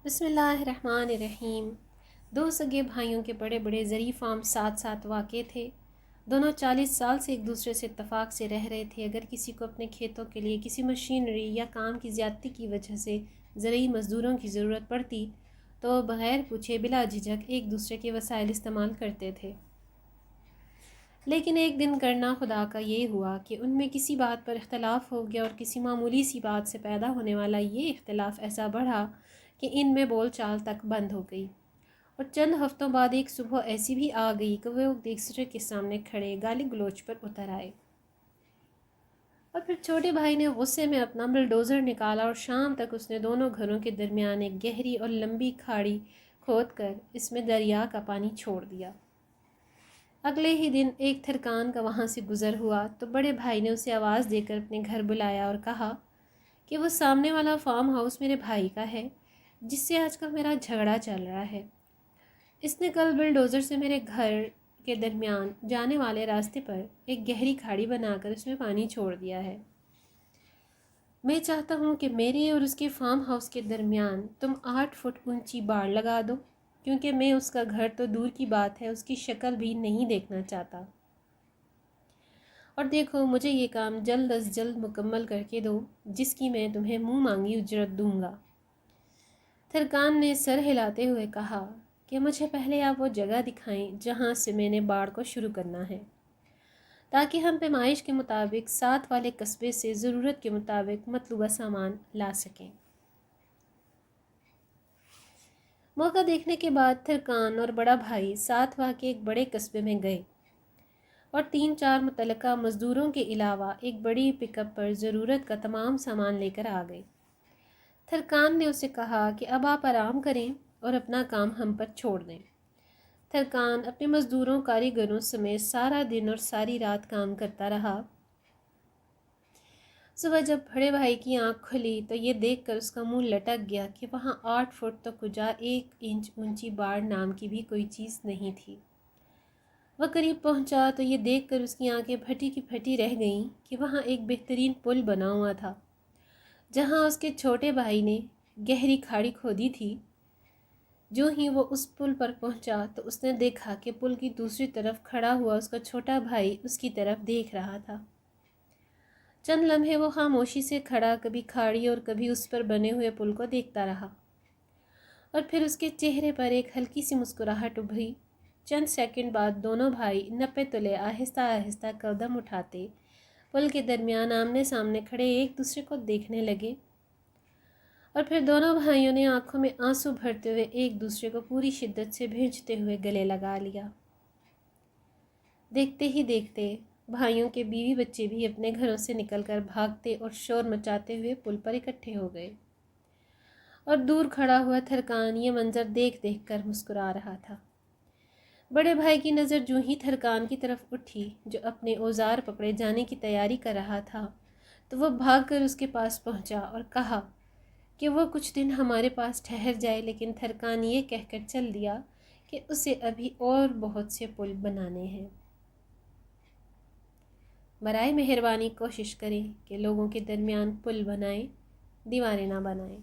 بسم اللہ الرحمن الرحیم۔ دو سگے بھائیوں کے بڑے بڑے زرعی فارم ساتھ ساتھ واقع تھے۔ دونوں 40 سال سے ایک دوسرے سے اتفاق سے رہ رہے تھے۔ اگر کسی کو اپنے کھیتوں کے لیے کسی مشینری یا کام کی زیادتی کی وجہ سے زرعی مزدوروں کی ضرورت پڑتی تو وہ بغیر پوچھے بلا جھجک ایک دوسرے کے وسائل استعمال کرتے تھے۔ لیکن ایک دن کرنا خدا کا یہ ہوا کہ ان میں کسی بات پر اختلاف ہو گیا، اور کسی معمولی سی بات سے پیدا ہونے والا یہ اختلاف ایسا بڑھا کہ ان میں بول چال تک بند ہو گئی۔ اور چند ہفتوں بعد ایک صبح ایسی بھی آ گئی کہ وہ ایک دوسرے کے سامنے کھڑے گالی گلوچ پر اتر آئے۔ اور پھر چھوٹے بھائی نے غصے میں اپنا بلڈوزر نکالا اور شام تک اس نے دونوں گھروں کے درمیان ایک گہری اور لمبی کھاڑی کھود کر اس میں دریا کا پانی چھوڑ دیا۔ اگلے ہی دن ایک تھرکان کا وہاں سے گزر ہوا تو بڑے بھائی نے اسے آواز دے کر اپنے گھر بلایا اور کہا کہ وہ سامنے والا فارم ہاؤس میرے بھائی کا ہے، جس سے آج کل میرا جھگڑا چل رہا ہے۔ اس نے کل بلڈوزر سے میرے گھر کے درمیان جانے والے راستے پر ایک گہری کھاڑی بنا کر اس میں پانی چھوڑ دیا ہے۔ میں چاہتا ہوں کہ میرے اور اس کے فارم ہاؤس کے درمیان تم 8 فٹ اونچی باڑ لگا دو، کیونکہ میں اس کا گھر تو دور کی بات ہے، اس کی شکل بھی نہیں دیکھنا چاہتا۔ اور دیکھو، مجھے یہ کام جلد از جلد مکمل کر کے دو، جس کی میں تمہیں منہ مانگی اجرت دوں گا۔ تھرکان نے سر ہلاتے ہوئے کہا کہ مجھے پہلے آپ وہ جگہ دکھائیں جہاں سے میں نے باڑ کو شروع کرنا ہے، تاکہ ہم پیمائش کے مطابق ساتھ والے قصبے سے ضرورت کے مطابق مطلوبہ سامان لا سکیں۔ موقع دیکھنے کے بعد تھرکان اور بڑا بھائی ساتھ واقع ایک بڑے قصبے میں گئے اور 3-4 متعلقہ مزدوروں کے علاوہ ایک بڑی پک اپ پر ضرورت کا تمام سامان لے کر آ گئے۔ تھرکان نے اسے کہا کہ اب آپ آرام کریں اور اپنا کام ہم پر چھوڑ دیں۔ تھرکان اپنے مزدوروں کاریگروں سمیت سارا دن اور ساری رات کام کرتا رہا۔ صبح جب بڑے بھائی کی آنکھ کھلی تو یہ دیکھ کر اس کا منہ لٹک گیا کہ وہاں 8 فٹ تو کجا 1 انچ اونچی باڑ نام کی بھی کوئی چیز نہیں تھی۔ وہ قریب پہنچا تو یہ دیکھ کر اس کی آنکھیں پھٹی کی پھٹی رہ گئیں کہ وہاں ایک بہترین پل بنا ہوا تھا، جہاں اس کے چھوٹے بھائی نے گہری کھاڑی کھودی تھی۔ جو ہی وہ اس پل پر پہنچا تو اس نے دیکھا کہ پل کی دوسری طرف کھڑا ہوا اس کا چھوٹا بھائی اس کی طرف دیکھ رہا تھا۔ چند لمحے وہ خاموشی سے کھڑا کبھی کھاڑی اور کبھی اس پر بنے ہوئے پل کو دیکھتا رہا، اور پھر اس کے چہرے پر ایک ہلکی سی مسکراہٹ ابھری۔ چند سیکنڈ بعد دونوں بھائی نپے تلے آہستہ آہستہ قدم اٹھاتے پل کے درمیان آمنے سامنے کھڑے ایک دوسرے کو دیکھنے لگے، اور پھر دونوں بھائیوں نے آنکھوں میں آنسو بھرتے ہوئے ایک دوسرے کو پوری شدت سے بھیجتے ہوئے گلے لگا لیا۔ دیکھتے ہی دیکھتے بھائیوں کے بیوی بچے بھی اپنے گھروں سے نکل کر بھاگتے اور شور مچاتے ہوئے پل پر اکٹھے ہو گئے، اور دور کھڑا ہوا تھرکان یہ منظر دیکھ دیکھ کر مسکرا رہا تھا۔ بڑے بھائی کی نظر جو ہی تھرکان کی طرف اٹھی، جو اپنے اوزار پکڑے جانے کی تیاری کر رہا تھا، تو وہ بھاگ کر اس کے پاس پہنچا اور کہا کہ وہ کچھ دن ہمارے پاس ٹھہر جائے، لیکن تھرکان یہ کہہ کر چل دیا کہ اسے ابھی اور بہت سے پل بنانے ہیں۔ برائے مہربانی کوشش کریں کہ لوگوں کے درمیان پل بنائیں، دیواریں نہ بنائیں۔